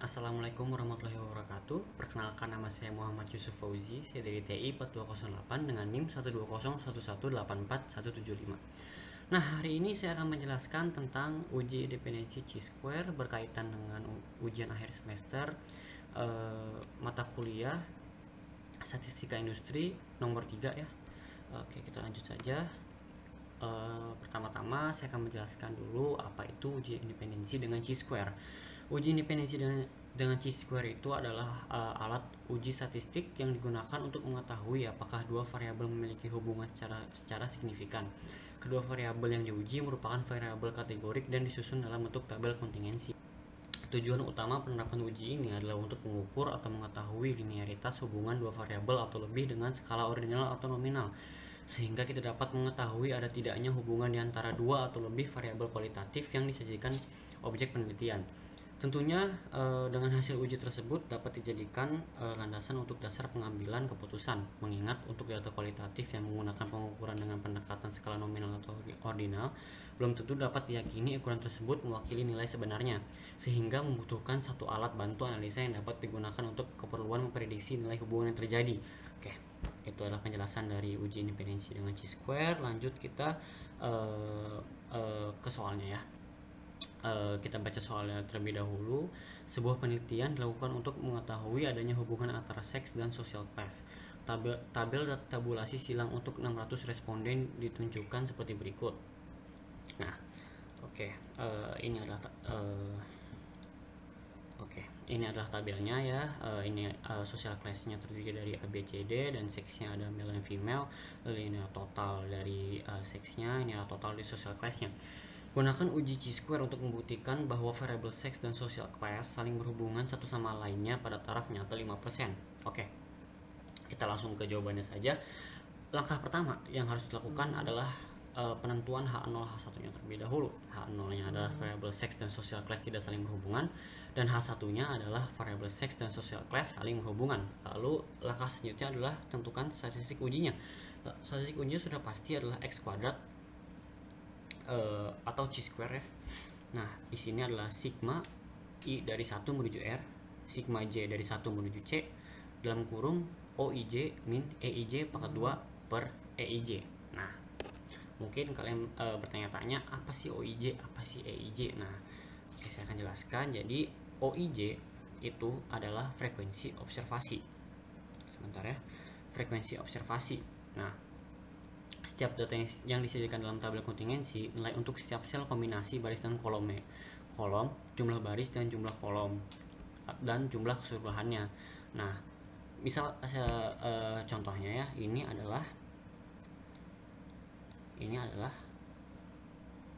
Assalamualaikum warahmatullahi wabarakatuh. Perkenalkan, nama saya Muhammad Yusuf Fauzi. Saya dari TI 4208 dengan NIM 12011847175. Nah, hari ini saya akan menjelaskan tentang uji independensi chi-square berkaitan dengan ujian akhir semester mata kuliah Statistika Industri nomor 3 ya. Oke, kita lanjut saja. Pertama-tama saya akan menjelaskan dulu apa itu uji independensi dengan chi-square. Uji independensi dengan chi-square itu adalah alat uji statistik yang digunakan untuk mengetahui apakah dua variabel memiliki hubungan secara signifikan. Kedua variabel yang diuji merupakan variabel kategorik dan disusun dalam bentuk tabel kontingensi. Tujuan utama penerapan uji ini adalah untuk mengukur atau mengetahui linearitas hubungan dua variabel atau lebih dengan skala ordinal atau nominal, sehingga kita dapat mengetahui ada tidaknya hubungan di antara dua atau lebih variabel kualitatif yang disajikan objek penelitian. Tentunya dengan hasil uji tersebut dapat dijadikan landasan untuk dasar pengambilan keputusan, mengingat untuk data kualitatif yang menggunakan pengukuran dengan pendekatan skala nominal atau ordinal belum tentu dapat diyakini ukuran tersebut mewakili nilai sebenarnya, sehingga membutuhkan satu alat bantu analisa yang dapat digunakan untuk keperluan memprediksi nilai hubungan yang terjadi. Oke, itu adalah penjelasan dari uji independensi dengan chi-square. Lanjut kita ke soalnya ya. Kita baca soalnya terlebih dahulu. Sebuah penelitian dilakukan untuk mengetahui adanya hubungan antara seks dan social class. Tabel tabulasi silang untuk 600 responden ditunjukkan seperti berikut. Nah, ini adalah ini adalah tabelnya ya. Ini social class-nya terdiri dari A, B, C, D, dan seksnya ada male dan female. Lalu ini total dari seksnya, ini adalah total di social class-nya. Gunakan uji chi-square untuk membuktikan bahwa variabel seks dan social class saling berhubungan satu sama lainnya pada taraf nyata 5%. Oke, kita langsung ke jawabannya saja. Langkah pertama yang harus dilakukan adalah penentuan H0 H1-nya terlebih dahulu. H0-nya adalah variabel seks dan social class tidak saling berhubungan, dan H1-nya adalah variabel seks dan social class saling berhubungan. Lalu langkah selanjutnya adalah tentukan statistik ujinya. Statistik ujinya sudah pasti adalah X kuadrat atau chi-square ya. Nah, di sini adalah sigma I dari 1 menuju R, sigma J dari 1 menuju C, dalam kurung OIJ min EIJ pangkat 2 per EIJ. Nah, mungkin kalian bertanya-tanya, apa sih OIJ, apa sih EIJ? Nah, saya akan jelaskan. Jadi OIJ itu adalah frekuensi observasi. Sebentar ya, frekuensi observasi. Nah, setiap data yang disajikan dalam tabel kontingensi, nilai untuk setiap sel kombinasi baris dan kolom, jumlah baris dan jumlah kolom, dan jumlah keseluruhannya. Nah, misal contohnya ya, ini adalah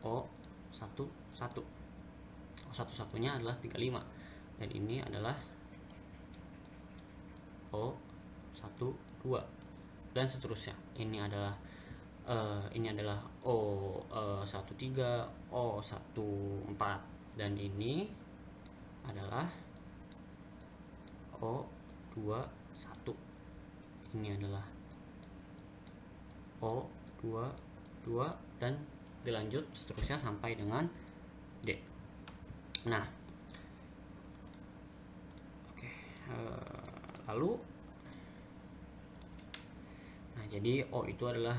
O11. O11-nya adalah 35, dan ini adalah O12, dan seterusnya. Ini adalah O13, O14, dan ini adalah O21. Ini adalah O22, dan dilanjut seterusnya sampai dengan D. Nah, lalu jadi O itu adalah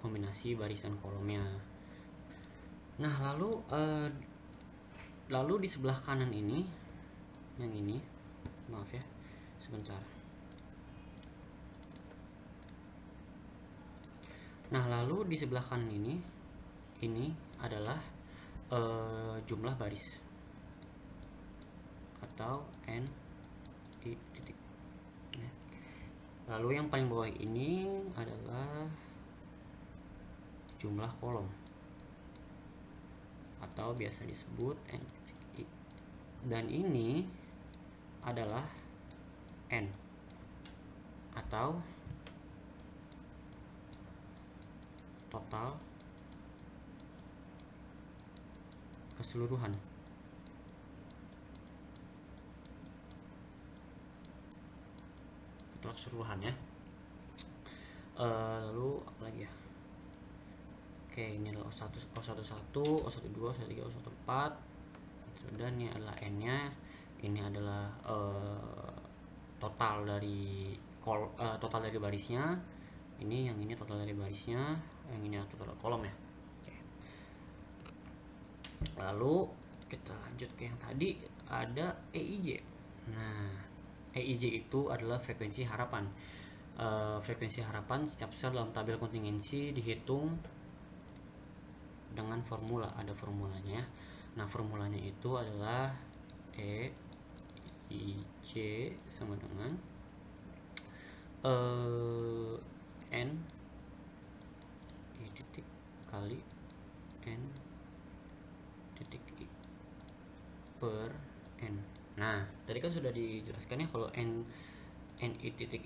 kombinasi baris dan kolomnya. Nah, lalu di sebelah kanan ini, yang ini, maaf ya, sebentar. Nah, lalu di sebelah kanan ini adalah jumlah baris atau N I titik. Lalu yang paling bawah ini adalah jumlah kolom atau biasa disebut N I. Dan ini adalah N atau total keseluruhan. Ya. Lalu apa lagi ya? Oke, ini adalah O11, O12, O13, O14, dan ini adalah N-nya. ini adalah total dari barisnya. Yang ini total dari barisnya, yang ini total kolom ya. Oke. Lalu kita lanjut ke yang tadi, ada EIJ. Nah, EIJ itu adalah frekuensi harapan. Frekuensi harapan setiap sel dalam tabel kontingensi dihitung dengan formula, ada formulanya. Nah, formulanya itu adalah EIJ sama dengan N I titik kali N titik I per N. Nah, tadi kan sudah dijelaskan ya kalau NI titik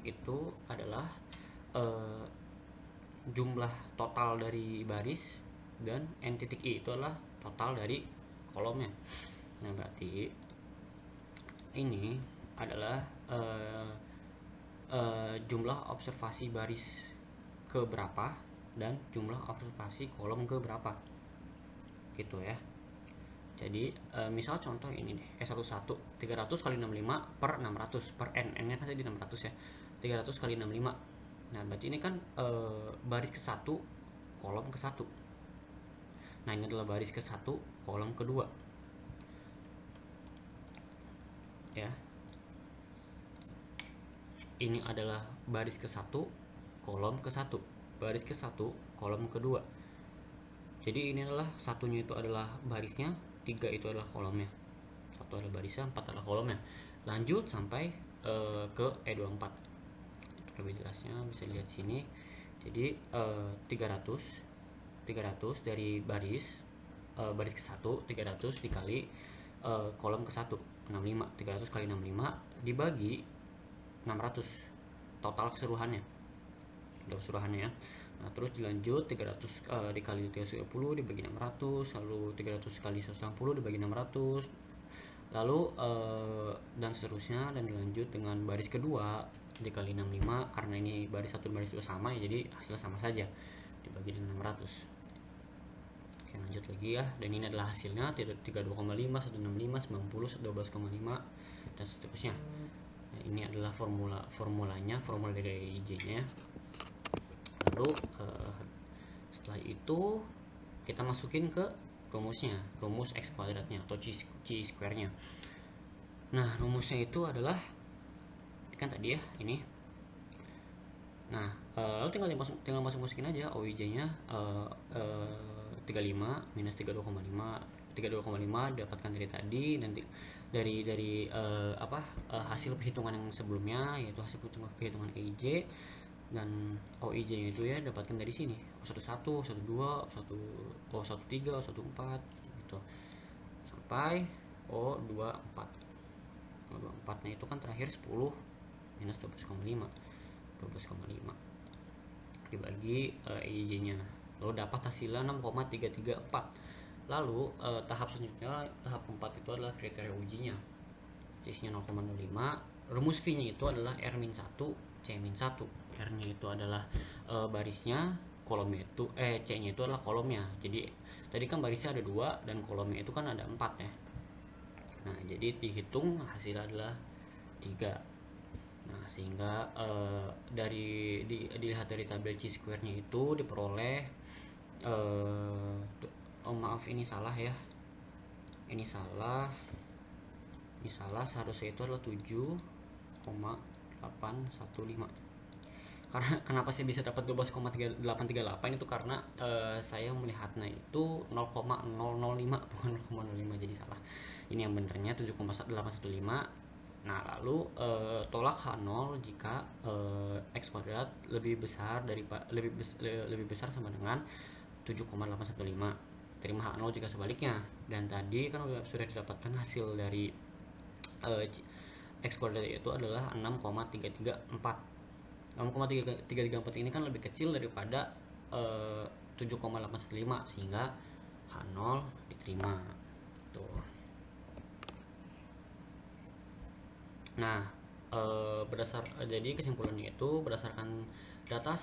itu adalah jumlah total dari baris, dan N titik I itu adalah total dari kolomnya. Nah, berarti ini adalah jumlah observasi baris ke berapa dan jumlah observasi kolom ke berapa, gitu ya. Jadi misal contoh ini nih, S11 300 kali 65 per 600 per N nya kan tadi 600 ya, 300 kali 65. Nah, berarti ini kan baris ke 1 kolom ke 1. Nah, ini adalah baris ke 1 kolom kedua ya. Ini adalah baris ke 1 kolom ke 1, baris ke 1 kolom kedua. Jadi ini adalah satunya itu adalah barisnya, 3 itu adalah kolomnya. 1 adalah barisnya, 4 adalah kolomnya. Lanjut sampai ke E24. Lebih jelasnya bisa dilihat sini. Jadi 300 dari baris ke 1, 300 dikali kolom ke 1, 65. 300 kali 65 dibagi 600 total keseluruhannya ya. Nah, terus dilanjut 300 dikali 310 dibagi 600, lalu 300 kali 180 dibagi 600, lalu dan seterusnya, dan dilanjut dengan baris kedua dikali 65, karena ini baris 1 dan baris 2 sama ya, jadi hasilnya sama saja, dibagi dengan 600. Oke, lanjut lagi ya, dan ini adalah hasilnya 32,5, 165, 90, 12,5 dan seterusnya. Nah, ini adalah formula dari EIJ-nya. Lalu setelah itu kita masukin ke rumusnya, rumus X kuadratnya atau C square-nya. Nah, rumusnya itu adalah kan tadi ya ini. Nah, lalu tinggal masukin aja OIJ-nya 35 minus 32,5 dapatkan dari tadi, nanti dari hasil perhitungan yang sebelumnya, yaitu hasil perhitungan EIJ, dan OIJ itu ya dapatkan dari sini, O11, O12, O13, O14 gitu sampai O24. O24-nya itu kan terakhir 10 minus 12,5 dibagi EIJ-nya, lalu dapat hasilnya 6,334. Lalu tahap selanjutnya, tahap keempat itu adalah kriteria ujinya, isinya 0,05. Rumus V-nya itu adalah R-1 C-1. R-nya itu adalah barisnya, kolomnya itu C-nya itu adalah kolomnya. Jadi tadi kan barisnya ada 2 dan kolomnya itu kan ada 4 ya. Nah, jadi dihitung hasilnya adalah 3. Nah, sehingga dilihat dari tabel C square-nya itu diperoleh maaf, ini salah ya. Ini salah, seharusnya itu adalah 7,815. Karena kenapa saya bisa dapat 12,838 itu karena saya melihatnya itu 0,005 bukan 0,05, jadi salah. Ini yang benernya 7,815. Nah, lalu tolak H0 jika X kuadrat lebih besar sama dengan 7,815. Terima H0 jika sebaliknya. Dan tadi kan sudah didapatkan hasil dari X kuadrat itu adalah 6,334. 6,334 ini kan lebih kecil daripada 7,815, sehingga H0 diterima. Tuh. Nah, jadi kesimpulannya itu berdasarkan data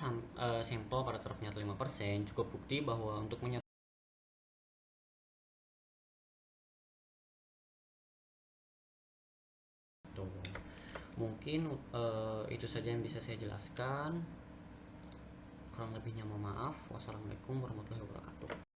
sampel pada taraf nyata 5%, cukup bukti bahwa untuk Mungkin itu saja yang bisa saya jelaskan. Kurang lebihnya mohon maaf. Wassalamualaikum warahmatullahi wabarakatuh.